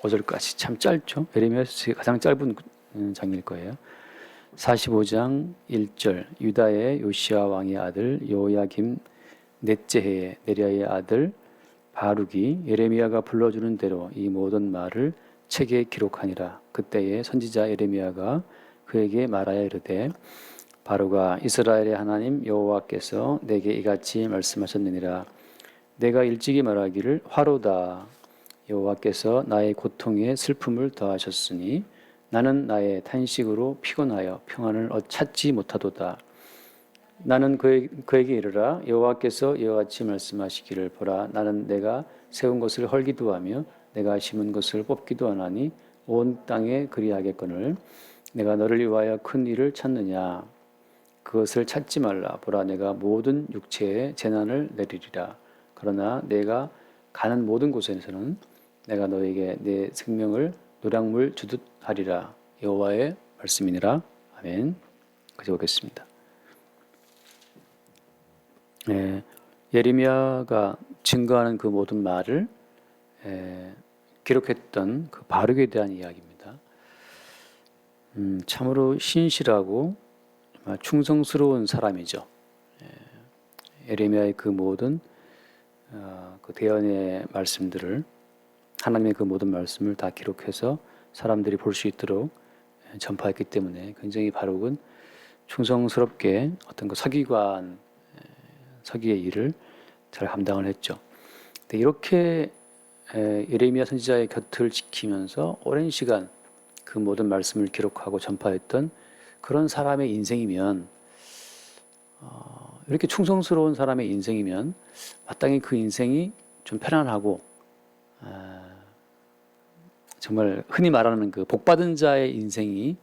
5절까지 참 짧죠. 예레미야에서 가장 짧은 장일 거예요. 45장 1절 유다의 요시야 왕의 아들 요야김 넷째 해에 네리야의 아들 바룩이 예레미야가 불러주는 대로 이 모든 말을 책에 기록하니라. 그때에 선지자 예레미야가 그에게 말하여 이르되 바룩아 이스라엘의 하나님 여호와께서 내게 이같이 말씀하셨느니라. 내가 일찍이 말하기를 화로다. 여호와께서 나의 고통에 슬픔을 더하셨으니 나는 나의 탄식으로 피곤하여 평안을 찾지 못하도다. 나는 그에게 이르라. 여호와께서 이와 같이 말씀하시기를 보라. 나는 내가 세운 것을 헐기도 하며 내가 심은 것을 뽑기도 하나니 온 땅에 그리하겠거늘 내가 너를 위하여 큰 일을 찾느냐. 그것을 찾지 말라. 보라 내가 모든 육체에 재난을 내리리라. 그러나 내가 가는 모든 곳에서는 내가 너에게 내 생명을 노량물 주듯 하리라. 여호와의 말씀이니라. 아멘. 그저 보겠습니다. 예레미야가 증거하는 그 모든 말을 기록했던 그 바룩에 대한 이야기입니다. 참으로 신실하고 충성스러운 사람이죠. 예레미야의 그 모든 그 대언의 말씀들을 하나님의 그 모든 말씀을 다 기록해서 사람들이 볼 수 있도록 전파했기 때문에 굉장히 바룩은 충성스럽게 어떤 그 서기의 일을 잘 감당을 했죠. 근데 이렇게 예레미야 선지자의 곁을 지키면서 오랜 시간 그 모든 말씀을 기록하고 전파했던 그런 사람의 인생이면 이렇게 충성스러운 사람의 인생이면 마땅히 그 인생이 좀 편안하고 정말 흔히 말하는 그 복받은 자의 인생이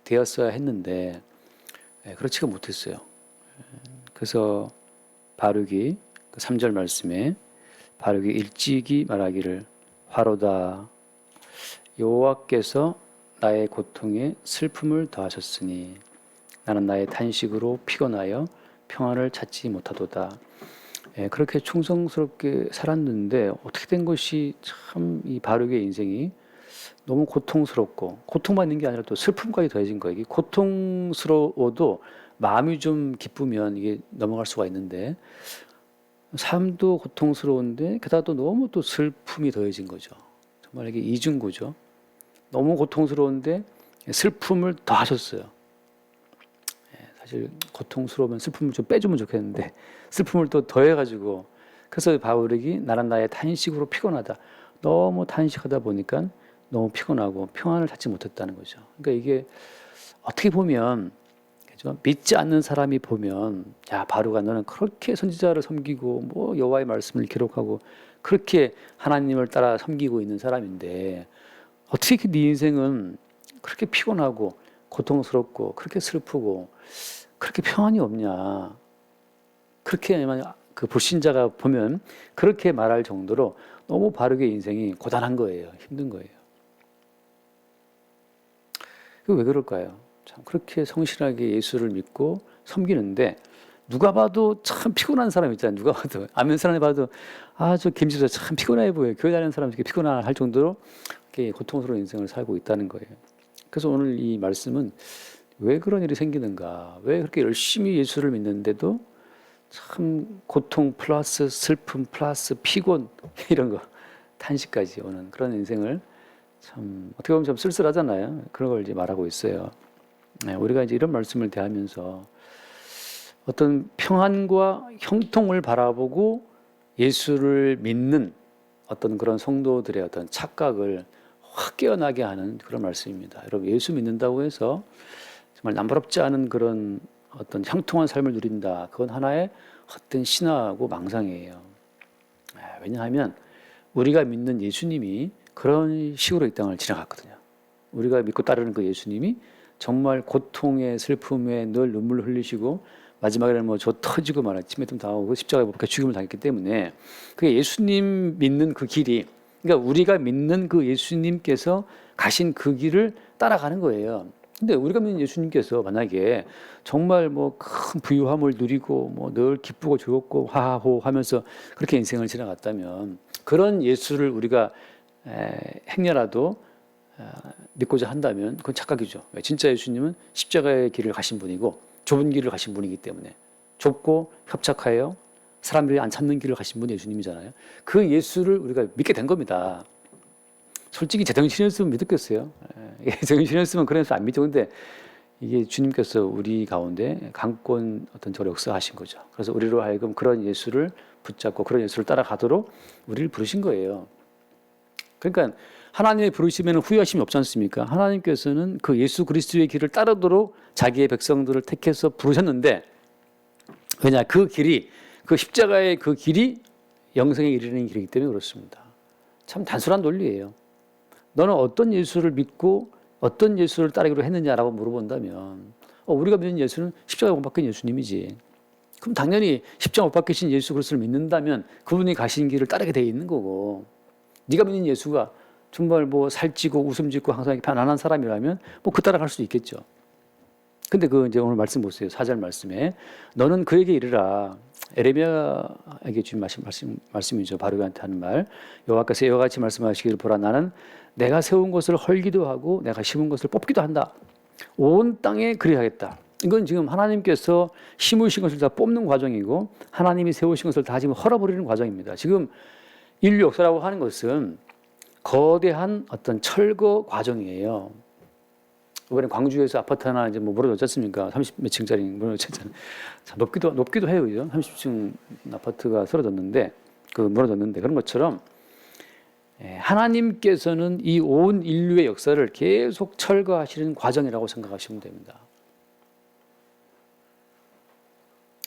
되었어야 했는데 그렇지가 못했어요. 그래서 바룩이 그 3절 말씀에 바룩이 일찍이 말하기를 화로다. 여호와께서 나의 고통에 슬픔을 더하셨으니 나는 나의 탄식으로 피곤하여 평안을 찾지 못하도다. 그렇게 충성스럽게 살았는데 어떻게 된 것이 참 이 바룩의 인생이 너무 고통스럽고 고통만 있는 게 아니라 또 슬픔까지 더해진 거예요. 이게 고통스러워도 마음이 좀 기쁘면 이게 넘어갈 수가 있는데 삶도 고통스러운데 게다가 또 너무 또 슬픔이 더해진 거죠. 정말 이게 이중고죠. 너무 고통스러운데 슬픔을 더하셨어요. 사실 고통스러우면 슬픔을 좀 빼주면 좋겠는데 슬픔을 또 더해가지고 그래서 바울이 나는 나의 탄식으로 피곤하다. 너무 탄식하다 보니까 너무 피곤하고 평안을 찾지 못했다는 거죠. 그러니까 이게 어떻게 보면 믿지 않는 사람이 보면 야 바룩아 너는 그렇게 선지자를 섬기고 뭐 여호와의 말씀을 기록하고 그렇게 하나님을 따라 섬기고 있는 사람인데 어떻게 네 인생은 그렇게 피곤하고 고통스럽고 그렇게 슬프고 그렇게 평안이 없냐. 그렇게 그 불신자가 보면 그렇게 말할 정도로 너무 바룩의 인생이 고단한 거예요. 힘든 거예요. 그게 왜 그럴까요? 참 그렇게 성실하게 예수를 믿고 섬기는데 누가 봐도 참 피곤한 사람 있잖아요. 누가 봐도 아는 사람이 봐도 저 김지수 참 피곤해 보여요. 교회 다니는 사람 이렇게 피곤할 정도로 이렇게 고통스러운 인생을 살고 있다는 거예요. 그래서 오늘 이 말씀은 왜 그런 일이 생기는가? 왜 그렇게 열심히 예수를 믿는데도 참 고통 플러스 슬픔 플러스 피곤 이런 거 탄식까지 오는 그런 인생을 참 어떻게 보면 좀 쓸쓸하잖아요. 그런 걸 이제 말하고 있어요. 우리가 이제 이런 말씀을 대하면서 어떤 평안과 형통을 바라보고 예수를 믿는 어떤 그런 성도들의 어떤 착각을 확 깨어나게 하는 그런 말씀입니다. 여러분 예수 믿는다고 해서 정말 남부럽지 않은 그런 어떤 형통한 삶을 누린다. 그건 하나의 헛된 신화하고 망상이에요. 왜냐하면 우리가 믿는 예수님이 그런 식으로 이 땅을 지나갔거든요. 우리가 믿고 따르는 그 예수님이 정말 고통에 슬픔에 늘 눈물을 흘리시고 마지막에는 뭐 저 터지고 말아 침뱉음 당하고 십자가에 못 박혀 죽임을 당했기 때문에 그게 예수님 믿는 그 길이 그러니까 우리가 믿는 그 예수님께서 가신 그 길을 따라가는 거예요. 근데 우리가 믿는 예수님께서 만약에 정말 뭐 큰 부유함을 누리고 뭐 늘 기쁘고 즐겁고 하하호 하면서 그렇게 인생을 지나갔다면 그런 예수를 우리가 행여라도 믿고자 한다면 그건 착각이죠. 진짜 예수님은 십자가의 길을 가신 분이고 좁은 길을 가신 분이기 때문에 좁고 협착하여 사람들이 안 찾는 길을 가신 분이 예수님이잖아요. 그 예수를 우리가 믿게 된 겁니다. 솔직히 제 정신이었으면 믿었겠어요. 제 정신이었으면 그래서 안 믿죠. 근데 이게 주님께서 우리 가운데 강권 어떤 저를 역사하신 거죠. 그래서 우리로 하여금 그런 예수를 붙잡고 그런 예수를 따라가도록 우리를 부르신 거예요. 그러니까 하나님의 부르심에는 후회하심이 없지 않습니까? 하나님께서는 그 예수 그리스도의 길을 따르도록 자기의 백성들을 택해서 부르셨는데, 왜냐? 그 길이, 그 십자가의 그 길이 영생에 이르는 길이기 때문에 그렇습니다. 참 단순한 논리예요. 너는 어떤 예수를 믿고 어떤 예수를 따르기로 했느냐라고 물어본다면 우리가 믿는 예수는 십자가에 못 박힌 예수님이지. 그럼 당연히 십자가 못 박히신 예수 그리스도를 믿는다면 그분이 가신 길을 따르게 돼 있는 거고, 네가 믿는 예수가 정말 뭐 살찌고 웃음 짓고 항상 편안한 사람이라면 뭐 그 따라갈 수 있겠죠. 근데 그 이제 오늘 말씀 보세요. 4절 말씀에 너는 그에게 이르라. 에레미야에게 주신 말씀이죠. 바로크한테 하는 말. 여호와께서 이와 같이 말씀하시기를 보라, 나는 내가 세운 것을 헐기도 하고 내가 심은 것을 뽑기도 한다. 온 땅에 그리하겠다. 이건 지금 하나님께서 심으신 것을 다 뽑는 과정이고 하나님이 세우신 것을 다 지금 헐어버리는 과정입니다. 지금 인류 역사라고 하는 것은 거대한 어떤 철거 과정이에요. 이번에 광주에서 아파트 하나 이제 뭐 무너졌지 않습니까? 30몇 층짜리 무너졌잖아요. 높기도 해요, 그죠? 30층 아파트가 무너졌는데 그런 것처럼 하나님께서는 이 온 인류의 역사를 계속 철거하시는 과정이라고 생각하시면 됩니다.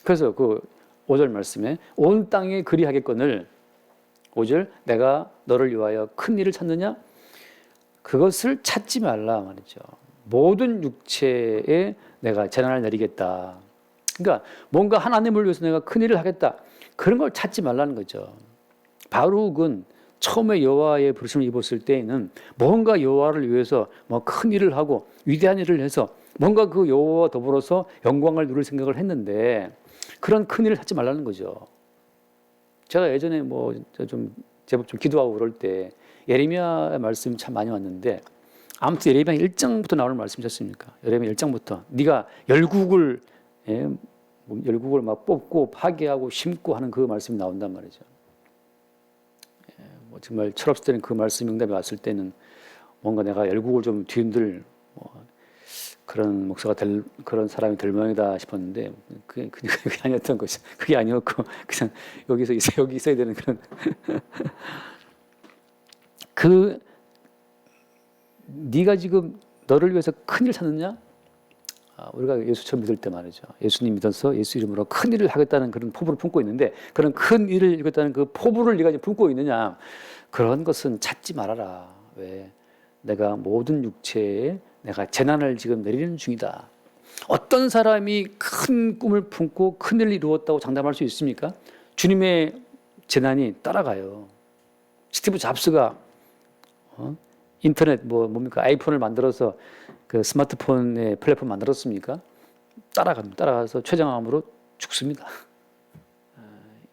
그래서 그 5절 말씀에 온 땅에 그리하겠거늘 5절 내가 너를 위하여 큰 일을 찾느냐? 그것을 찾지 말라 말이죠. 모든 육체에 내가 재난을 내리겠다. 그러니까 뭔가 하나님을 위해서 내가 큰 일을 하겠다. 그런 걸 찾지 말라는 거죠. 바룩은 처음에 여호와의 부르심을 입었을 때에는 뭔가 여호와를 위해서 뭐 큰 일을 하고 위대한 일을 해서 뭔가 그 여호와와 더불어서 영광을 누릴 생각을 했는데 그런 큰 일을 찾지 말라는 거죠. 제가 예전에 뭐 좀 제법 좀 기도하고 그럴 때 예레미야 말씀이 참 많이 왔는데 아무튼 예레미야 1장부터 나오는 말씀이지 않습니까? 예레미야 1장부터 네가 열국을 막 뽑고 파괴하고 심고 하는 그 말씀이 나온단 말이죠. 뭐 정말 철없을 때는 그 말씀 응답이 왔을 때는 뭔가 내가 열국을 좀 뒤흔들 그런 목사가 그런 사람이 될 모양이다 싶었는데 그게 아니었던 거죠. 그게 아니었고 그냥 여기 있어야 되는 그런 네가 지금 너를 위해서 큰일 찾느냐? 우리가 예수 처음 믿을 때 말이죠. 예수님 믿어서 예수 이름으로 큰 일을 하겠다는 그런 포부를 품고 있는데 그런 큰 일을 하겠다는 그 포부를 네가 지금 품고 있느냐? 그런 것은 찾지 말아라. 왜? 내가 모든 육체에 내가 재난을 지금 내리는 중이다. 어떤 사람이 큰 꿈을 품고 큰 일을 이루었다고 장담할 수 있습니까? 주님의 재난이 따라가요. 스티브 잡스가 인터넷 뭡니까? 아이폰을 만들어서 그 스마트폰의 플랫폼 만들었습니까? 따라갑니다. 따라가서 췌장암으로 죽습니다.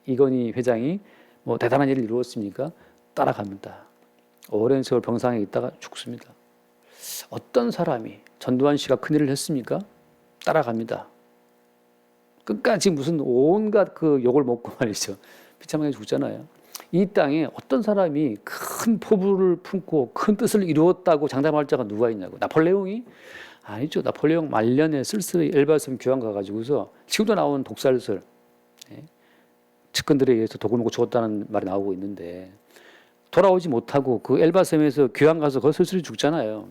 이건희 회장이 뭐 대단한 일을 이루었습니까? 따라갑니다. 오랜 세월 병상에 있다가 죽습니다. 어떤 사람이 전두환 씨가 큰일을 했습니까? 따라갑니다. 끝까지 무슨 온갖 그 욕을 먹고 말이죠. 비참하게 죽잖아요. 이 땅에 어떤 사람이 큰 포부를 품고 큰 뜻을 이루었다고 장담할 자가 누가 있냐고. 나폴레옹이? 아니죠. 나폴레옹 말년에 쓸쓸히 엘바섬 교황 가가지고서 지금도 나오는 독살설, 측근들에 의해서 독을 먹고 죽었다는 말이 나오고 있는데 돌아오지 못하고 그 엘바섬에서 교황 가서 거기 쓸쓸히 죽잖아요.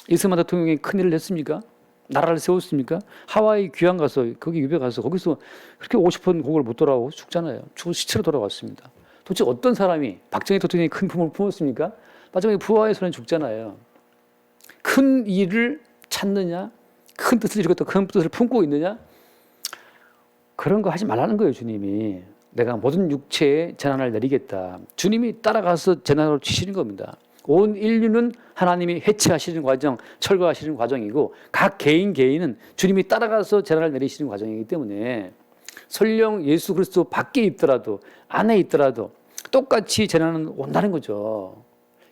이스만 대통령이 큰일을 했습니까? 나라를 세웠습니까? 하와이 귀향 가서 거기 유배 가서 거기서 그렇게 50번 곡을 못 돌아오고 죽잖아요. 죽어 시체로 돌아왔습니다. 도대체 어떤 사람이 박정희 대통령이 큰 품을 품었습니까? 마지막에 부하에서는 죽잖아요. 큰 일을 찾느냐? 큰 뜻을 이루겠다. 큰 뜻을 품고 있느냐? 그런 거 하지 말라는 거예요, 주님이. 내가 모든 육체에 재난을 내리겠다. 주님이 따라가서 재난으로 치시는 겁니다. 온 인류는 하나님이 해체하시는 과정, 철거하시는 과정이고 각 개인은 주님이 따라가서 재난을 내리시는 과정이기 때문에 설령 예수 그리스도 밖에 있더라도 안에 있더라도 똑같이 재난은 온다는 거죠.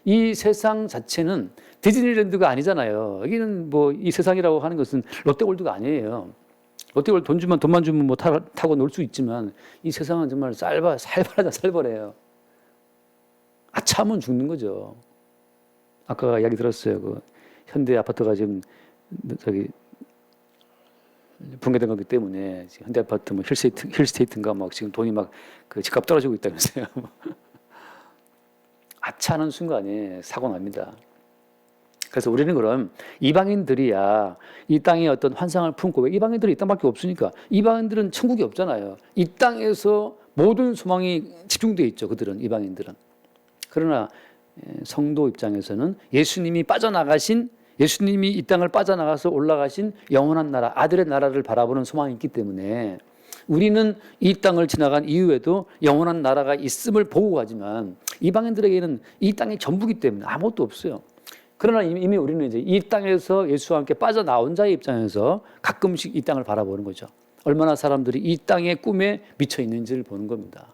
이 세상 자체는 디즈니랜드가 아니잖아요. 여기는 뭐 이 세상이라고 하는 것은 롯데월드가 아니에요. 롯데월드 돈만 주면 뭐 타고 놀 수 있지만 이 세상은 정말 살벌해요. 아차하면 죽는 거죠. 아까 이야기 들었어요. 그 현대 아파트가 지금 저기 붕괴된 거기 때문에 지금 현대 아파트 뭐 힐스테이트인가 막 지금 돈이 막 그 집값 떨어지고 있다면서요. 아차하는 순간에 사고 납니다. 그래서 우리는 그럼 이방인들이야 이 땅에 어떤 환상을 품고, 왜 이방인들이 이 땅밖에 없으니까. 이방인들은 천국이 없잖아요. 이 땅에서 모든 소망이 집중되어 있죠. 그들은, 이방인들은. 그러나 성도 입장에서는 예수님이 이 땅을 빠져나가서 올라가신 영원한 나라, 아들의 나라를 바라보는 소망이 있기 때문에 우리는 이 땅을 지나간 이후에도 영원한 나라가 있음을 보고 가지만, 이방인들에게는 이 땅이 전부기 때문에 아무것도 없어요. 그러나 이미 우리는 이제 이 땅에서 예수와 함께 빠져나온 자의 입장에서 가끔씩 이 땅을 바라보는 거죠. 얼마나 사람들이 이 땅의 꿈에 미쳐 있는지를 보는 겁니다.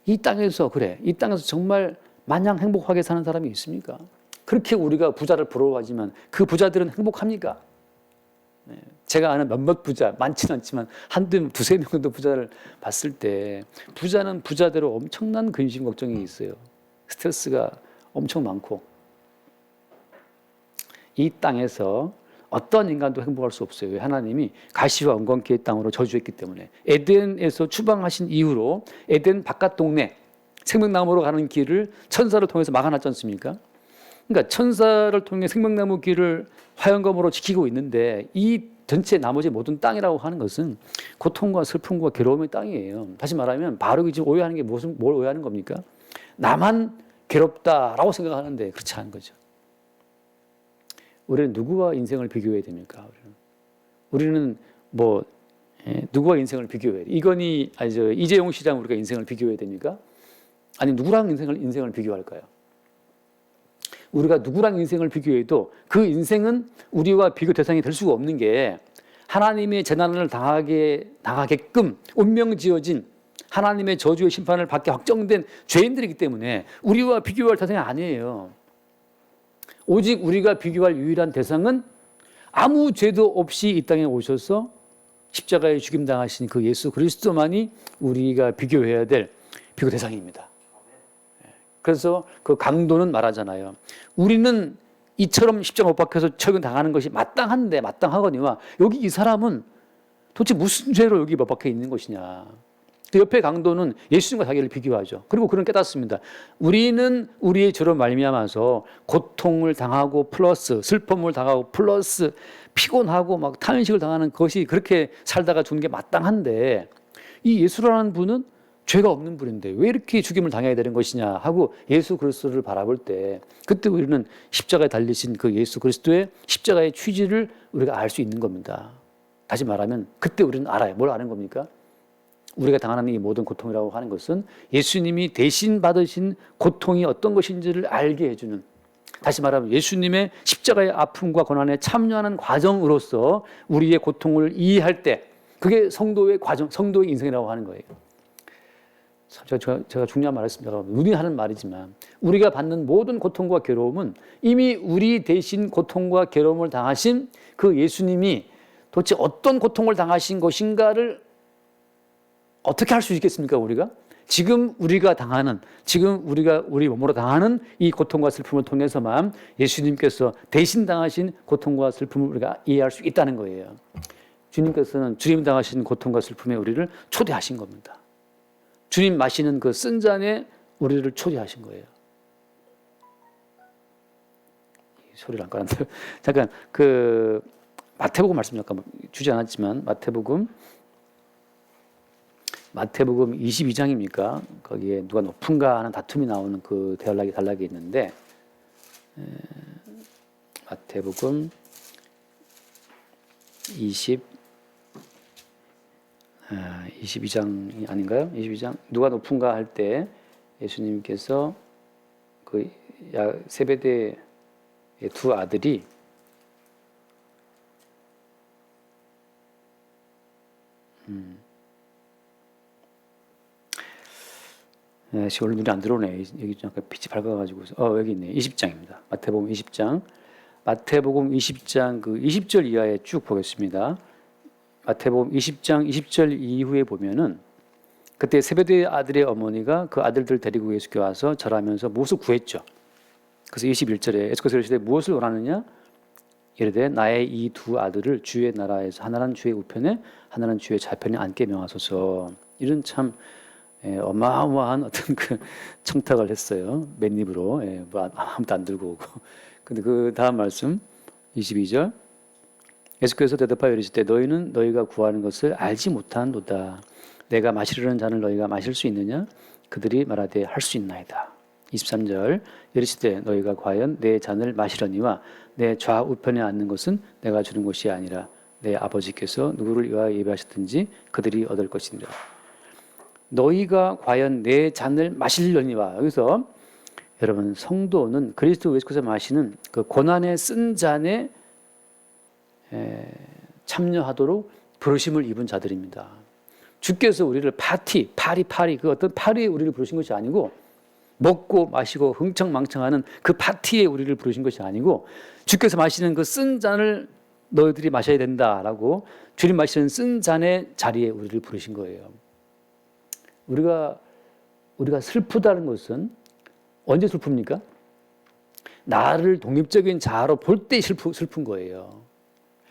이 땅에서 정말 마냥 행복하게 사는 사람이 있습니까? 그렇게 우리가 부자를 부러워하지만 그 부자들은 행복합니까? 제가 아는 몇몇 부자, 많지는 않지만 두세 명 정도 부자를 봤을 때, 부자는 부자대로 엄청난 근심 걱정이 있어요. 스트레스가 엄청 많고. 이 땅에서 어떤 인간도 행복할 수 없어요. 왜? 하나님이 가시와 엉겅퀴의 땅으로 저주했기 때문에. 에덴에서 추방하신 이후로 에덴 바깥 동네, 생명나무로 가는 길을 천사를 통해서 막아놨지 않습니까? 그러니까 천사를 통해 생명나무 길을 화영검으로 지키고 있는데, 이 전체 나머지 모든 땅이라고 하는 것은 고통과 슬픔과 괴로움의 땅이에요. 다시 말하면 바룩이 지금 오해하는 게 뭘 오해하는 겁니까? 나만 괴롭다라고 생각하는데 그렇지 않은 거죠. 우리는 누구와 인생을 비교해야 됩니까? 우리는 누구와 인생을 비교해야 돼요? 이재용 씨랑 우리가 인생을 비교해야 됩니까? 아니, 누구랑 인생을 비교할까요? 우리가 누구랑 인생을 비교해도 그 인생은 우리와 비교 대상이 될 수가 없는 게, 하나님의 재난을 당하게끔 운명 지어진, 하나님의 저주의 심판을 받게 확정된 죄인들이기 때문에 우리와 비교할 대상이 아니에요. 오직 우리가 비교할 유일한 대상은 아무 죄도 없이 이 땅에 오셔서 십자가에 죽임당하신 그 예수 그리스도만이 우리가 비교해야 될 비교 대상입니다. 그래서 그 강도는 말하잖아요. 우리는 이처럼 십자가 못 박혀서 처형당하는 것이 마땅하거니와, 여기 이 사람은 도대체 무슨 죄로 여기 못 박혀 있는 것이냐. 그 옆에 강도는 예수님과 자기를 비교하죠. 그리고 그는 깨닫습니다. 우리는 우리의 죄로 말미암아서 고통을 당하고 플러스 슬픔을 당하고 플러스 피곤하고 막 탄식을 당하는 것이, 그렇게 살다가 죽는 게 마땅한데, 이 예수라는 분은 죄가 없는 분인데 왜 이렇게 죽임을 당해야 되는 것이냐 하고 예수 그리스도를 바라볼 때, 그때 우리는 십자가에 달리신 그 예수 그리스도의 십자가의 취지를 우리가 알 수 있는 겁니다. 다시 말하면 그때 우리는 알아요. 뭘 아는 겁니까? 우리가 당하는 이 모든 고통이라고 하는 것은 예수님이 대신 받으신 고통이 어떤 것인지를 알게 해주는, 다시 말하면 예수님의 십자가의 아픔과 고난에 참여하는 과정으로서 우리의 고통을 이해할 때, 그게 성도의 과정, 성도의 인생이라고 하는 거예요. 제가 중요한 말을 했습니다. 눈이 하는 말이지만, 우리가 받는 모든 고통과 괴로움은 이미 우리 대신 고통과 괴로움을 당하신 그 예수님이 도대체 어떤 고통을 당하신 것인가를 어떻게 할 수 있겠습니까? 지금 우리가 우리 몸으로 당하는 이 고통과 슬픔을 통해서만 예수님께서 대신 당하신 고통과 슬픔을 우리가 이해할 수 있다는 거예요. 주님께서는 주님 당하신 고통과 슬픔에 우리를 초대하신 겁니다. 주님 마시는 그 쓴 잔에 우리를 초대하신 거예요. 소리를 안 깔았는데 잠깐, 마태복음 말씀 잠깐 주지 않았지만, 마태복음 22장입니까? 거기에 누가 높은가 하는 다툼이 나오는 그 단락이 있는데, 마태복음 22장이 아닌가요? 22장 누가 높은가 할 때 예수님께서 그 세베대의 두 아들이 오늘 눈이 안 들어오네. 여기 좀 약간 빛이 밝아가지고. 여기 있네. 20장입니다. 마태복음 20장. 마태복음 20장 그 20절 이하에 쭉 보겠습니다. 마태복음 20장 20절 이후에 보면은 그때 세베대 아들의 어머니가 그 아들들 데리고 예수께 와서 절하면서 무엇을 구했죠. 그래서 21절에 예수께서 이르시되 무엇을 원하느냐? 이르되 나의 이 두 아들을 주의 나라에서 하나는 주의 우편에 하나는 주의 좌편에 앉게 명하소서. 이런 참 어마어마한 어떤 그 청탁을 했어요. 맨입으로. 뭐 아무도 안 들고 오고. 근데 그 다음 말씀 22절 예수께서 대답하여 이르시되 너희는 너희가 구하는 것을 알지 못하는도다. 내가 마시려는 잔을 너희가 마실 수 있느냐? 그들이 말하되 할 수 있나이다. 23절 이르시되 너희가 과연 내 잔을 마시려니와 내 좌우편에 앉는 것은 내가 주는 것이 아니라 내 아버지께서 누구를 위하여 예배하셨든지 그들이 얻을 것이니라. 너희가 과연 내 잔을 마시려니와 여기서 여러분 성도는 그리스도 예수께서 마시는 그 고난의 쓴 잔에 참여하도록 부르심을 입은 자들입니다. 주께서 우리를 파리 그 어떤 파리에 우리를 부르신 것이 아니고 먹고 마시고 흥청망청하는 그 파티에 우리를 부르신 것이 아니고 주께서 마시는 그 쓴 잔을 너희들이 마셔야 된다라고 주님 마시는 쓴 잔의 자리에 우리를 부르신 거예요. 우리가 슬프다는 것은 언제 슬픕니까? 나를 독립적인 자아로 볼 때 슬픈 거예요.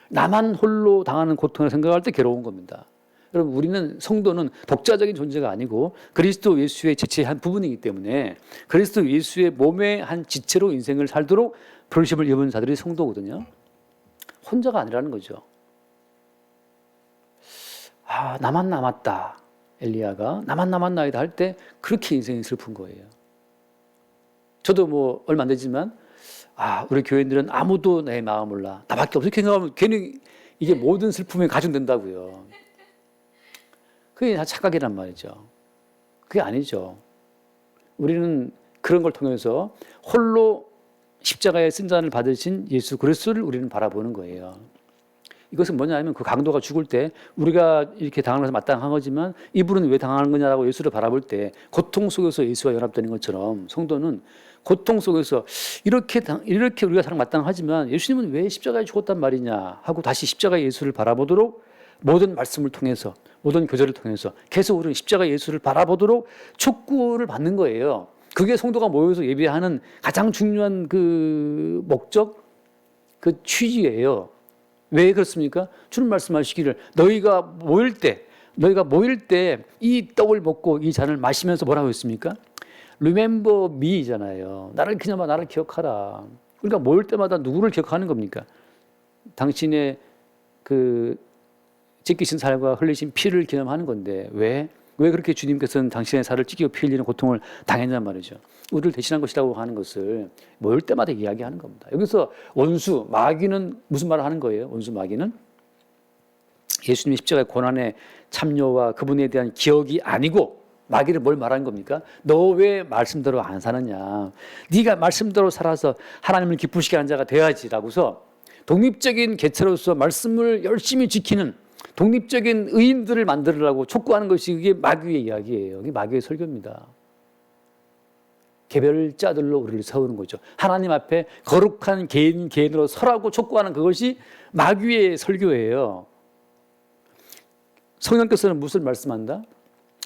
나만 홀로 당하는 고통을 생각할 때 괴로운 겁니다. 여러분 우리는 성도는 독자적인 존재가 아니고 그리스도 예수의 지체의 한 부분이기 때문에 그리스도 예수의 몸의 한 지체로 인생을 살도록 부르심을 입은 자들이 성도거든요. 혼자가 아니라는 거죠. 나만 남았다. 엘리야가 나만 남았나이다 할 때 그렇게 인생이 슬픈 거예요. 저도 뭐 얼마 안 되지만 우리 교인들은 아무도 내 마음 몰라. 나밖에 없어. 이렇게 생각하면 괜히 이게 모든 슬픔에 가중된다고요. 그게 다 착각이란 말이죠. 그게 아니죠. 우리는 그런 걸 통해서 홀로 십자가의 쓴 잔을 받으신 예수 그리스도를 우리는 바라보는 거예요. 이것은 뭐냐면 그 강도가 죽을 때 우리가 이렇게 당하면서 마땅한 거지만 이분은 왜 당하는 거냐라고 예수를 바라볼 때 고통 속에서 예수와 연합되는 것처럼 성도는 고통 속에서 이렇게 우리가 사랑 마땅하지만 예수님은 왜 십자가에 죽었단 말이냐 하고 다시 십자가의 예수를 바라보도록 모든 말씀을 통해서 모든 교제를 통해서 계속 우리는 십자가 예수를 바라보도록 촉구를 받는 거예요. 그게 성도가 모여서 예배하는 가장 중요한 그 목적, 그 취지예요. 왜 그렇습니까? 주님 말씀하시기를 너희가 모일 때 이 떡을 먹고 이 잔을 마시면서 뭐라고 했습니까? Remember me잖아요. 나를 기억하라. 그러니까 모일 때마다 누구를 기억하는 겁니까? 당신의 그 찢기신 살과 흘리신 피를 기념하는 건데 왜 그렇게 주님께서는 당신의 살을 찢기고 피 흘리는 고통을 당했냔 말이죠. 우리를 대신한 것이라고 하는 것을 모일 때마다 이야기하는 겁니다. 여기서 원수, 마귀는 무슨 말을 하는 거예요? 원수, 마귀는 예수님의 십자가의 고난의 참여와 그분에 대한 기억이 아니고 마귀를 뭘 말하는 겁니까? 너 왜 말씀대로 안 사느냐? 네가 말씀대로 살아서 하나님을 기쁘시게 하는 자가 돼야지라고서 독립적인 개체로서 말씀을 열심히 지키는 독립적인 의인들을 만들으라고 촉구하는 것이 그게 마귀의 이야기예요. 그게 마귀의 설교입니다. 개별자들로 우리를 세우는 거죠. 하나님 앞에 거룩한 개인으로 서라고 촉구하는 그것이 마귀의 설교예요. 성령께서는 무엇을 말씀한다?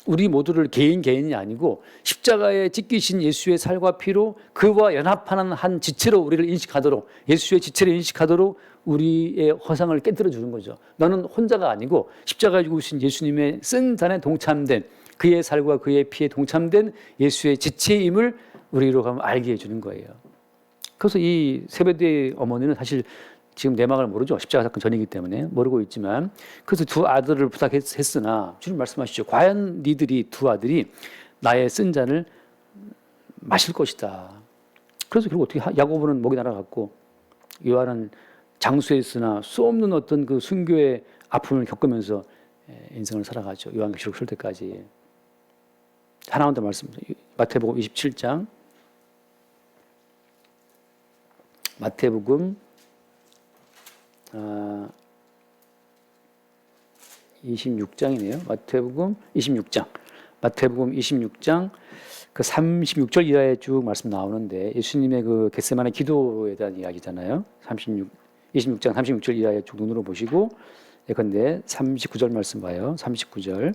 우리 모두를 개인이 아니고 십자가에 찢기신 예수의 살과 피로 그와 연합하는 한 지체로 우리를 인식하도록 예수의 지체를 인식하도록 우리의 허상을 깨뜨려 주는 거죠. 너는 혼자가 아니고 십자가에 죽으신 예수님의 쓴 잔에 동참된 그의 살과 그의 피에 동참된 예수의 지체임을 우리로 가면 알게 해주는 거예요. 그래서 이 세베대의 어머니는 사실 지금 내막을 모르죠. 십자가 사건 전이기 때문에 모르고 있지만 그래서 두 아들을 부탁했으나 주님 말씀하시죠. 과연 니들이 두 아들이 나의 쓴 잔을 마실 것이다. 그래서 결국 어떻게 야고보는 목이 날아갔고 요한은 장수에 있으나 수 없는 어떤 그 순교의 아픔을 겪으면서 인생을 살아가죠. 요한계시록 쓸 때까지. 하나만 더 말씀. 마태복음 27장. 마태복음 26장이네요. 마태복음 26장. 마태복음 26장 그 36절 이하에 쭉 말씀 나오는데 예수님의 그 겟세마네 기도에 대한 이야기잖아요. 26장 36절 이하에 쭉 눈으로 보시고 예컨대 39절 말씀 봐요. 39절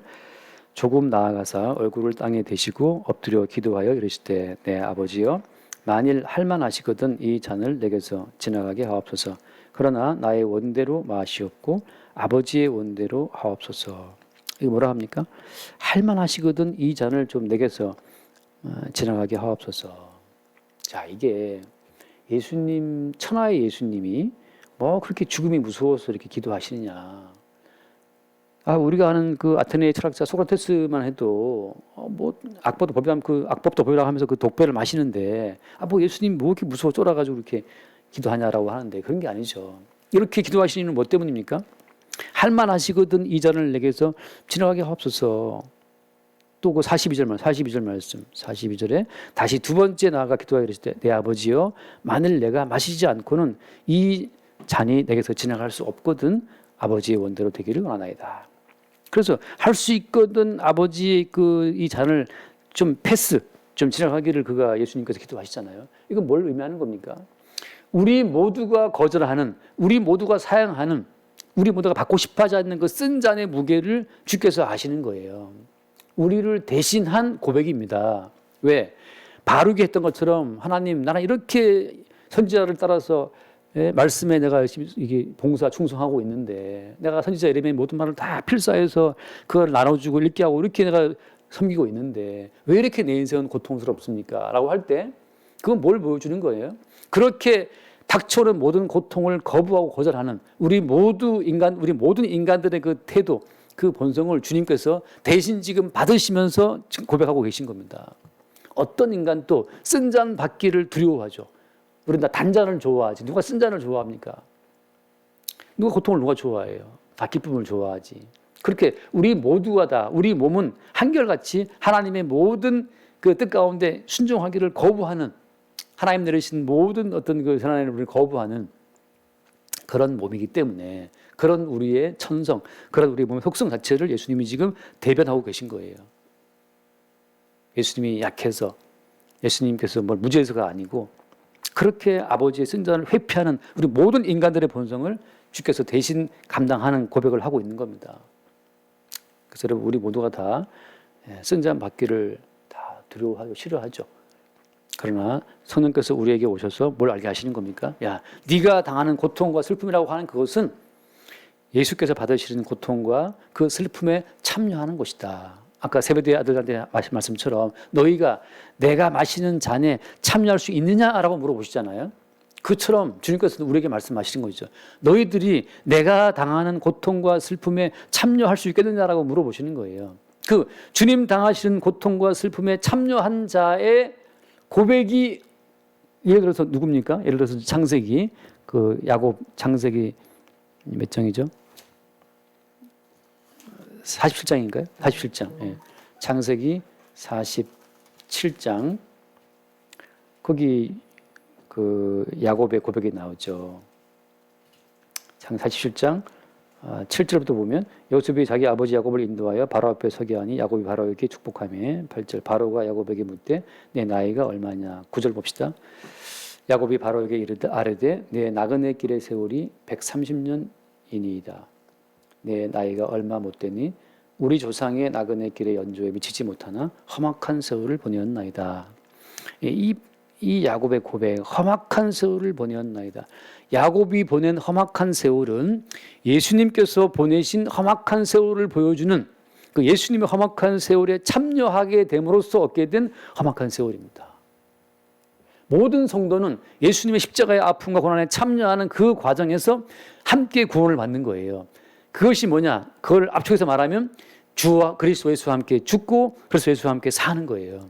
조금 나아가사 얼굴을 땅에 대시고 엎드려 기도하여 이르시되 내 아버지여 만일 할만하시거든 이 잔을 내게서 지나가게 하옵소서. 그러나 나의 원대로 마시옵고 아버지의 원대로 하옵소서. 이게 뭐라 합니까? 할만하시거든 이 잔을 좀 내게서 지나가게 하옵소서. 자, 이게 예수님, 천하의 예수님이 뭐 그렇게 죽음이 무서워서 이렇게 기도하시느냐. 우리가 아는 그 아테네 철학자 소크라테스만 해도 뭐 악법도 법이라고 하면서 그 독배를 마시는데 뭐 예수님 뭐 이렇게 무서워 쫄아가지고 이렇게 기도하냐라고 하는데 그런 게 아니죠. 이렇게 기도하시는 이유는 뭐 때문입니까? 할만하시거든 이 잔을 내게서 지나가게 하옵소서. 또 그 42절 말씀 42절에 다시 두 번째 나아가 기도하여 이르시되 내 아버지여 만일 내가 마시지 않고는 이 잔이 내게서 지나갈 수 없거든 아버지의 원대로 되기를 원하나이다. 그래서 할 수 있거든 아버지의 이 잔을 좀 좀 지나가기를 그가 예수님께서 기도하시잖아요. 이건 뭘 의미하는 겁니까? 우리 모두가 거절하는, 우리 모두가 사양하는, 우리 모두가 받고 싶어하지 않는 그 쓴 잔의 무게를 주께서 아시는 거예요. 우리를 대신한 고백입니다. 왜? 바르게 했던 것처럼 하나님 나는 이렇게 선지자를 따라서 말씀에 내가 열심히 이게 봉사 충성하고 있는데 내가 선지자 예레미야의 모든 말을 다 필사해서 그걸 나눠주고 읽게 하고 이렇게 내가 섬기고 있는데 왜 이렇게 내 인생은 고통스럽습니까? 라고 할 때 그건 뭘 보여주는 거예요? 그렇게 닥쳐오는 모든 고통을 거부하고 거절하는 우리 모든 인간들의 그 태도, 그 본성을 주님께서 대신 지금 받으시면서 지금 고백하고 계신 겁니다. 어떤 인간도 쓴 잔 받기를 두려워하죠. 우리는 다 단잔을 좋아하지. 누가 쓴 잔을 좋아합니까? 누가 고통을 누가 좋아해요? 다 기쁨을 좋아하지. 그렇게 우리 모두가 다 우리 몸은 한결같이 하나님의 모든 그 뜻 가운데 순종하기를 거부하는 하나님 내리신 모든 어떤 그 하나님을 거부하는 그런 몸이기 때문에 그런 우리의 천성, 그런 우리 몸의 속성 자체를 예수님이 지금 대변하고 계신 거예요. 예수님이 약해서 예수님께서 뭘 무죄해서가 아니고 그렇게 아버지의 쓴 잔을 회피하는 우리 모든 인간들의 본성을 주께서 대신 감당하는 고백을 하고 있는 겁니다. 그래서 여러분 우리 모두가 다 쓴 잔 받기를 다 두려워하고 싫어하죠. 그러나 성령께서 우리에게 오셔서 뭘 알게 하시는 겁니까? 야, 네가 당하는 고통과 슬픔이라고 하는 그것은 예수께서 받으시는 고통과 그 슬픔에 참여하는 것이다. 아까 세베대의 아들한테 마신 말씀처럼 너희가 내가 마시는 잔에 참여할 수 있느냐라고 물어보시잖아요. 그처럼 주님께서 우리에게 말씀하시는 거죠. 너희들이 내가 당하는 고통과 슬픔에 참여할 수 있겠느냐라고 물어보시는 거예요. 그 주님 당하시는 고통과 슬픔에 참여한 자의 고백이 예를 들어서 누굽니까? 예를 들어서 창세기 그 야곱 창세기 몇 장이죠? 47장인가요? 47장. 예. 창세기 47장. 거기 그 야곱의 고백이 나오죠. 창세기 47장 7절부터 보면 요셉이 자기 아버지 야곱을 인도하여 바로 앞에 서게 하니 야곱이 바로에게 축복하며 8절 바로가 야곱에게 묻되 내 나이가 얼마냐. 9절 봅시다. 야곱이 바로에게 이르되 아뢰되 내 나그네 길의 세월이 130년이니이다. 내 나이가 얼마 못되니 우리 조상의 나그네 길의 연조에 미치지 못하나 험악한 세월을 보내었나이다. 이 야곱의 고백, 험악한 세월을 보내었나이다. 야곱이 보낸 험악한 세월은 예수님께서 보내신 험악한 세월을 보여주는 그 예수님의 험악한 세월에 참여하게 됨으로써 얻게 된 험악한 세월입니다. 모든 성도는 예수님의 십자가의 아픔과 고난에 참여하는 그 과정에서 함께 구원을 받는 거예요. 그것이 뭐냐? 그걸 압축해서 말하면 주와 그리스도 예수와 함께 죽고 그리스도 예수와 함께 사는 거예요.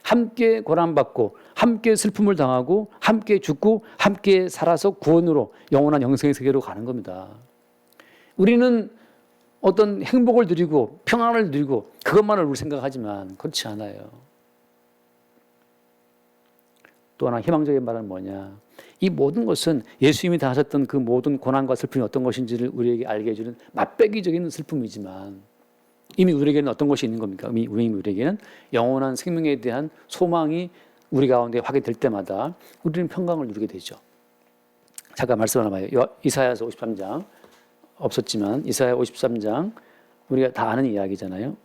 함께 고난받고 함께 슬픔을 당하고 함께 죽고 함께 살아서 구원으로 영원한 영생의 세계로 가는 겁니다. 우리는 어떤 행복을 누리고 평안을 누리고 그것만을 우리 생각하지만 그렇지 않아요. 또 하나 희망적인 말은 뭐냐? 이 모든 것은 예수님이 당하셨던 그 모든 고난과 슬픔이 어떤 것인지를 우리에게 알게 해주는 맛배기적인 슬픔이지만 이미 우리에게는 어떤 것이 있는 겁니까? 이미 우리에게는 영원한 생명에 대한 소망이 우리 가운데 확인될 때마다 우리는 평강을 누리게 되죠. 잠깐 말씀 하나 봐요. 이사야서 53장 없었지만 이사야 53장 우리가 다 아는 이야기잖아요.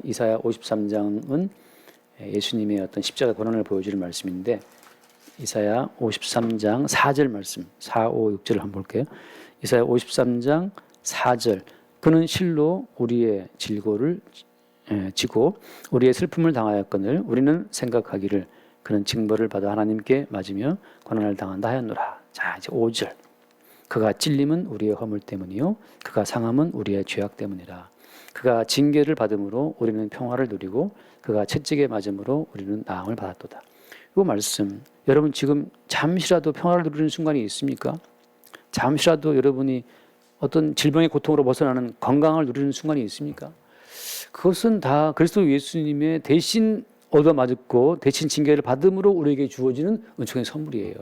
이사야 53장은 예수님의 어떤 십자가 고난을 보여주는 말씀인데 이사야 53장 4절 말씀 4, 5, 6절을 한번 볼게요. 이사야 53장 4절 그는 실로 우리의 질고를 지고 우리의 슬픔을 당하였거늘 우리는 생각하기를 그는 징벌을 받아 하나님께 맞으며 고난을 당한다 하였노라. 자 이제 5절 그가 찔림은 우리의 허물 때문이요 그가 상함은 우리의 죄악 때문이라. 그가 징계를 받음으로 우리는 평화를 누리고 그가 채찍에 맞음으로 우리는 나음을 받았도다. 이 말씀 여러분 지금 잠시라도 평화를 누리는 순간이 있습니까? 잠시라도 여러분이 어떤 질병의 고통으로 벗어나는 건강을 누리는 순간이 있습니까? 그것은 다 그리스도 예수님의 대신 얻어맞고 대신 징계를 받음으로 우리에게 주어지는 은총의 선물이에요.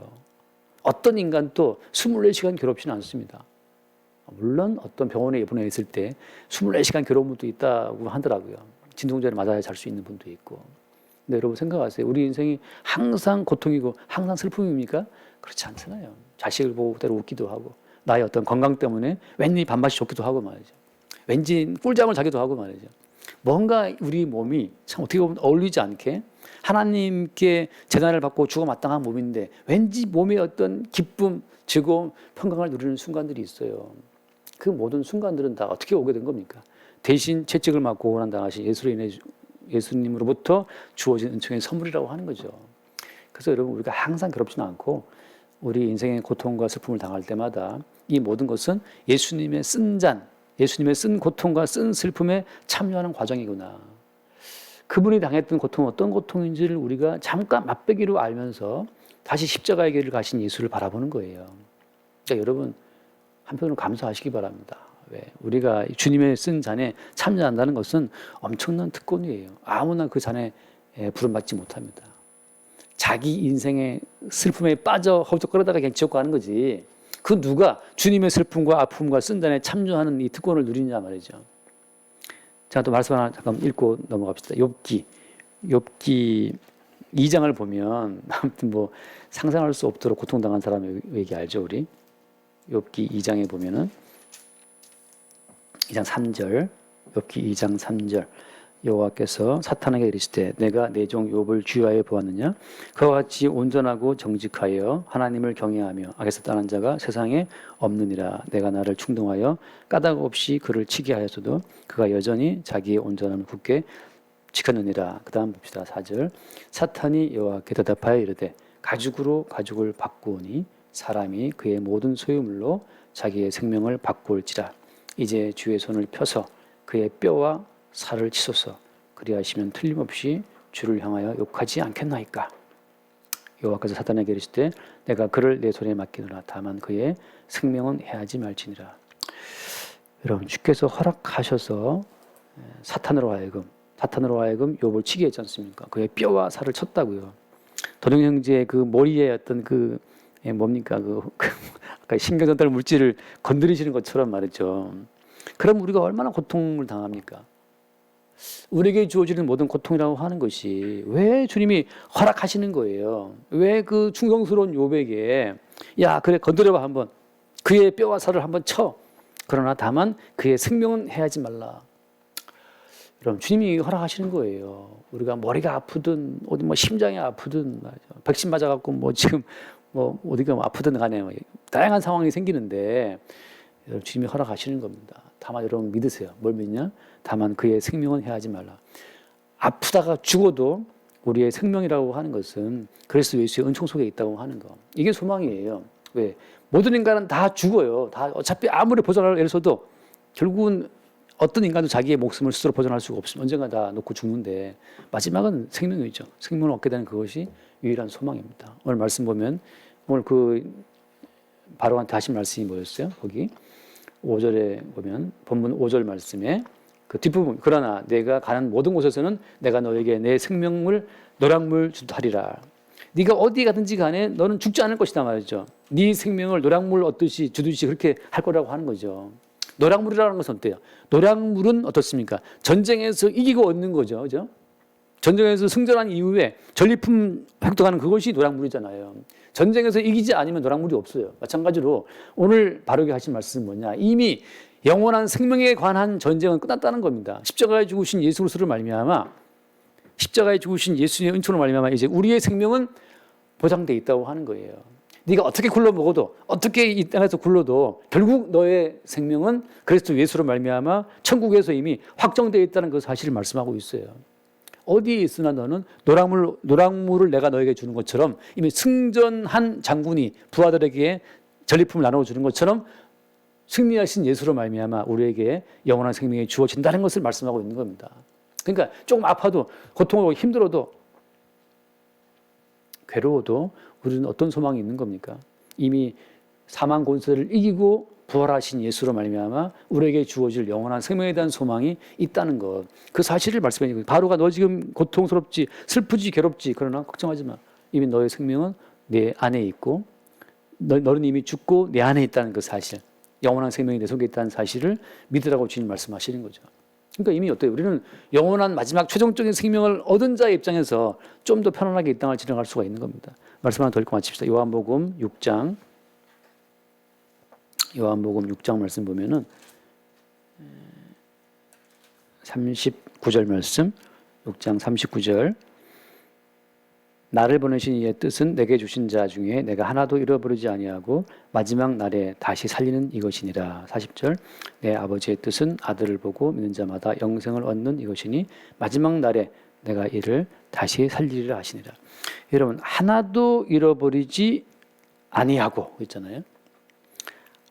어떤 인간도 24시간 괴롭지는 않습니다. 물론 어떤 병원에 입원해 있을 때 24시간 괴로운 분도 있다고 하더라고요. 진통제를 맞아야 잘 수 있는 분도 있고. 근데 여러분 생각하세요. 우리 인생이 항상 고통이고 항상 슬픔입니까? 그렇지 않잖아요. 자식을 보고 때로 웃기도 하고 나의 어떤 건강 때문에 왠지 밥맛이 좋기도 하고 말이죠. 왠지 꿀잠을 자기도 하고 말이죠. 뭔가 우리 몸이 참 어떻게 보면 어울리지 않게 하나님께 재단을 받고 죽어 마땅한 몸인데 왠지 몸의 어떤 기쁨, 즐거움, 평강을 누리는 순간들이 있어요. 그 모든 순간들은 다 어떻게 오게 된 겁니까? 대신 채찍을 맞고 고난당하신 예수님으로부터 주어진 은총의 선물이라고 하는 거죠. 그래서 여러분 우리가 항상 괴롭지는 않고 우리 인생의 고통과 슬픔을 당할 때마다 이 모든 것은 예수님의 쓴 잔, 예수님의 쓴 고통과 쓴 슬픔에 참여하는 과정이구나. 그분이 당했던 고통은 어떤 고통인지를 우리가 잠깐 맛보기로 알면서 다시 십자가의 길을 가신 예수를 바라보는 거예요. 그러니까 여러분 한편으로 감사하시기 바랍니다. 왜? 우리가 주님의 쓴 잔에 참여한다는 것은 엄청난 특권이에요. 아무나 그 잔에 부름받지 못합니다. 자기 인생의 슬픔에 빠져 허우적거리다가 그냥 지옥 가는 거지. 그 누가 주님의 슬픔과 아픔과 쓴 잔에 참여하는 이 특권을 누리냐 말이죠. 자, 또 말씀 하나 잠깐 읽고 넘어갑시다. 욥기 2장을 보면 아무튼 뭐 상상할 수 없도록 고통당한 사람의 얘기 알죠, 우리? 욥기 2장에 보면은 2장 3절, 욥기 2장 3절 여호와께서 사탄에게 이르시되 내가 내 종 욥을 주의하여 보았느냐 그와 같이 온전하고 정직하여 하나님을 경외하며 악에서 떠난 자가 세상에 없느니라. 내가 나를 충동하여 까닭 없이 그를 치게 하였어도 그가 여전히 자기의 온전함을 굳게 지켰느니라. 그 다음 봅시다. 4절 사탄이 여호와께 대답하여 이르되 가죽으로 가죽을 바꾸오니 사람이 그의 모든 소유물로 자기의 생명을 바꾸올지라. 이제 주의 손을 펴서 그의 뼈와 살을 치소서. 그리하시면 틀림없이 주를 향하여 욕하지 않겠나이까. 여호와께서 사탄에게 이르시되 내가 그를 내 손에 맡기노라. 다만 그의 생명은 해하지 말지니라. 여러분 주께서 허락하셔서 사탄으로 하여금 욥을 치게 했지 않습니까? 그의 뼈와 살을 쳤다고요. 도령 형제의 그 머리에 어떤 그 뭡니까 아까 신경전달 물질을 건드리시는 것처럼 말이죠. 그럼 우리가 얼마나 고통을 당합니까? 우리에게 주어지는 모든 고통이라고 하는 것이 왜 주님이 허락하시는 거예요? 왜 그 충성스러운 욥에게 야 그래 건드려봐 한번 그의 뼈와 살을 한번 쳐. 그러나 다만 그의 생명은 해하지 말라. 여러분 주님이 허락하시는 거예요. 우리가 머리가 아프든 어디 뭐 심장이 아프든 백신 맞아갖고 뭐 지금 뭐 어디가 아프든 간에 다양한 상황이 생기는데 여러분 주님이 허락하시는 겁니다. 다만 여러분 믿으세요. 뭘 믿냐? 다만 그의 생명은 해하지 말라. 아프다가 죽어도 우리의 생명이라고 하는 것은 그리스도 예수의 은총 속에 있다고 하는 거. 이게 소망이에요. 왜? 모든 인간은 다 죽어요. 다 어차피 아무리 보존하려고 애써도 결국은 어떤 인간도 자기의 목숨을 스스로 보존할 수가 없으면 언젠가 다 놓고 죽는데 마지막은 생명이죠. 생명을 얻게 되는 그것이 유일한 소망입니다. 오늘 말씀 보면 오늘 그 바로한테 하신 말씀이 뭐였어요? 거기 5절에 보면 본문 5절 말씀에 그 뒷부분 그러나 내가 가는 모든 곳에서는 내가 너에게 내 생명을 노량물 주하리라. 네가 어디 가든지 간에 너는 죽지 않을 것이다 말이죠. 네 생명을 노량물 얻듯이 주듯이 그렇게 할 거라고 하는 거죠. 노량물이라는 것은 어때요? 노량물은 어떻습니까? 전쟁에서 이기고 얻는 거죠. 그죠? 전쟁에서 승전한 이후에 전리품 획득하는 그것이 노량물이잖아요. 전쟁에서 이기지 않으면 노량물이 없어요. 마찬가지로 오늘 바르게 하신 말씀은 뭐냐? 이미 영원한 생명에 관한 전쟁은 끝났다는 겁니다. 십자가에 죽으신 예수 그리스도를 말미암아, 십자가에 죽으신 예수님의 은총으로 말미암아 이제 우리의 생명은 보장돼 있다고 하는 거예요. 네가 어떻게 굴러 먹어도, 어떻게 이 땅에서 굴러도 결국 너의 생명은 그리스도 예수로 말미암아 천국에서 이미 확정되어 있다는 그 사실을 말씀하고 있어요. 어디에 있으나 너는 노랑물을 내가 너에게 주는 것처럼 이미 승전한 장군이 부하들에게 전리품을 나눠주는 것처럼 승리하신 예수로 말미암아 우리에게 영원한 생명이 주어진다는 것을 말씀하고 있는 겁니다. 그러니까 조금 아파도 고통하고 힘들어도 괴로워도 우리는 어떤 소망이 있는 겁니까? 이미 사망 권세를 이기고 부활하신 예수로 말미암아 우리에게 주어질 영원한 생명에 대한 소망이 있다는 것. 그 사실을 말씀해 주고 바로가 너 지금 고통스럽지 슬프지 괴롭지 그러나 걱정하지 마. 이미 너의 생명은 내 안에 있고 너는 이미 죽고 내 안에 있다는 그 사실. 영원한 생명이 내 속에 있다는 사실을 믿으라고 주님 말씀하시는 거죠. 그러니까 이미 어때요? 우리는 영원한 마지막 최종적인 생명을 얻은 자의 입장에서 좀 더 편안하게 이 땅을 지나갈 수가 있는 겁니다. 말씀 하나 더 읽고 마칩시다. 요한복음 6장 말씀 보면은 39절 말씀, 6장 39절. 나를 보내신 이의 뜻은 내게 주신 자 중에 내가 하나도 잃어버리지 아니하고 마지막 날에 다시 살리는 이것이니라. 40절. 내 아버지의 뜻은 아들을 보고 믿는 자마다 영생을 얻는 이것이니 마지막 날에 내가 이를 다시 살리리라 하시니라. 여러분, 하나도 잃어버리지 아니하고 있잖아요.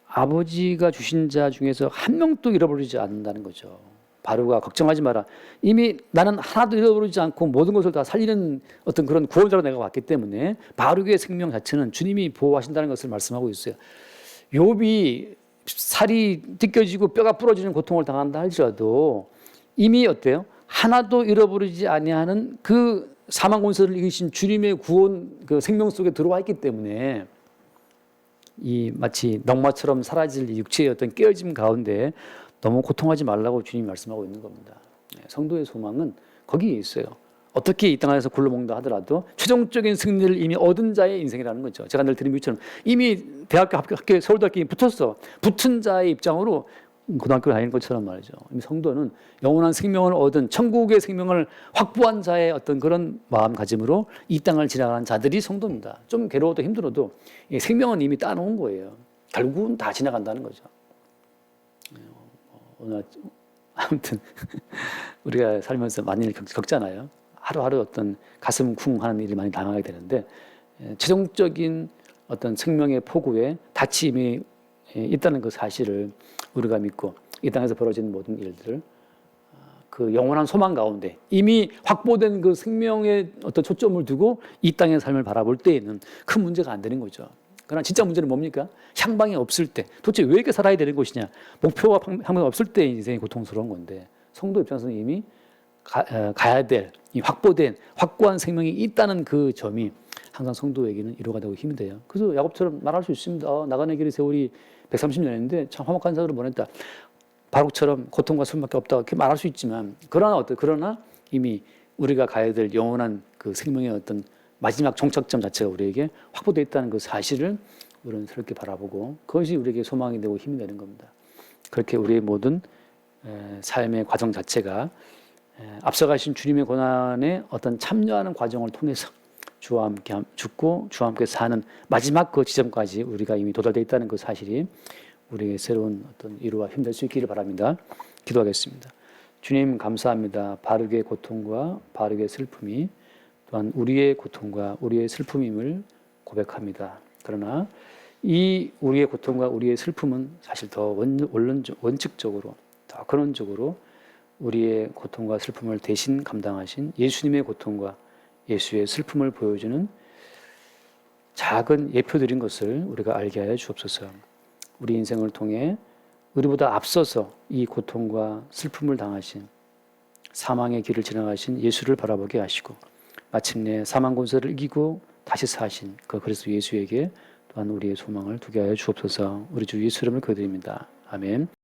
아버지가 주신 자 중에서 한 명도 잃어버리지 않는다는 거죠. 바로가 걱정하지 마라. 이미 나는 하나도 잃어버리지 않고 모든 것을 다 살리는 어떤 그런 구원자로 내가 왔기 때문에 바로의 생명 자체는 주님이 보호하신다는 것을 말씀하고 있어요. 욥이 살이 찢겨지고 뼈가 부러지는 고통을 당한다 할지라도 이미 어때요? 하나도 잃어버리지 아니하는 그 사망 권세를 이기신 주님의 구원 그 생명 속에 들어와 있기 때문에 이 마치 넝마처럼 사라질 육체의 어떤 깨어짐 가운데 너무 고통하지 말라고 주님이 말씀하고 있는 겁니다. 성도의 소망은 거기에 있어요. 어떻게 이 땅에서 굴러먹는다 하더라도 최종적인 승리를 이미 얻은 자의 인생이라는 거죠. 제가 늘 드린 비유처럼 이미 대학교 합격, 서울대학교에 붙었어. 붙은 자의 입장으로 고등학교를 다니는 것처럼 말이죠. 이미 성도는 영원한 생명을 얻은 천국의 생명을 확보한 자의 어떤 그런 마음가짐으로 이 땅을 지나가는 자들이 성도입니다. 좀 괴로워도 힘들어도 이 생명은 이미 따놓은 거예요. 결국은 다 지나간다는 거죠. 오늘 아무튼 우리가 살면서 많이 겪잖아요. 하루하루 어떤 가슴 쿵 하는 일이 많이 당하게 되는데 최종적인 어떤 생명의 포구에 닫힘이 있다는 그 사실을 우리가 믿고 이 땅에서 벌어지는 모든 일들을 그 영원한 소망 가운데 이미 확보된 그 생명의 어떤 초점을 두고 이 땅의 삶을 바라볼 때에는 큰 문제가 안 되는 거죠. 그러나 진짜 문제는 뭡니까? 향방이 없을 때 도대체 왜 이렇게 살아야 되는 것이냐? 목표와 향방이 없을 때 인생이 고통스러운 건데 성도 입장에서는 이미 가야 될 이 확보된 확고한 생명이 있다는 그 점이 항상 성도에게는 위로가 되고 힘이 돼요. 그래서 야곱처럼 말할 수 있습니다. 나가는 길의 세월이 130년인데 참 화목한 삶으로 보냈다. 바룩처럼 고통과 슬픔밖에 없다. 이렇게 말할 수 있지만 그러나 이미 우리가 가야 될 영원한 그 생명의 어떤 마지막 종착점 자체가 우리에게 확보되어 있다는 그 사실을 우리는 새롭게 바라보고 그것이 우리에게 소망이 되고 힘이 되는 겁니다. 그렇게 우리의 모든 삶의 과정 자체가 앞서가신 주님의 고난에 어떤 참여하는 과정을 통해서 주와 함께 죽고 주와 함께 사는 마지막 그 지점까지 우리가 이미 도달되어 있다는 그 사실이 우리에게 새로운 어떤 위로와 힘 될 수 있기를 바랍니다. 기도하겠습니다. 주님 감사합니다. 바르게 고통과 바르게 슬픔이 또한 우리의 고통과 우리의 슬픔임을 고백합니다. 그러나 이 우리의 고통과 우리의 슬픔은 사실 더 원칙적으로 더 근원적으로 우리의 고통과 슬픔을 대신 감당하신 예수님의 고통과 예수의 슬픔을 보여주는 작은 예표들인 것을 우리가 알게 하여 주옵소서. 우리 인생을 통해 우리보다 앞서서 이 고통과 슬픔을 당하신 사망의 길을 지나가신 예수를 바라보게 하시고 마침내 사망 권세를 이기고 다시 사신 그 그리스도 예수에게 또한 우리의 소망을 두게 하여 주옵소서. 우리 주 예수 이름을 기도드립니다. 아멘.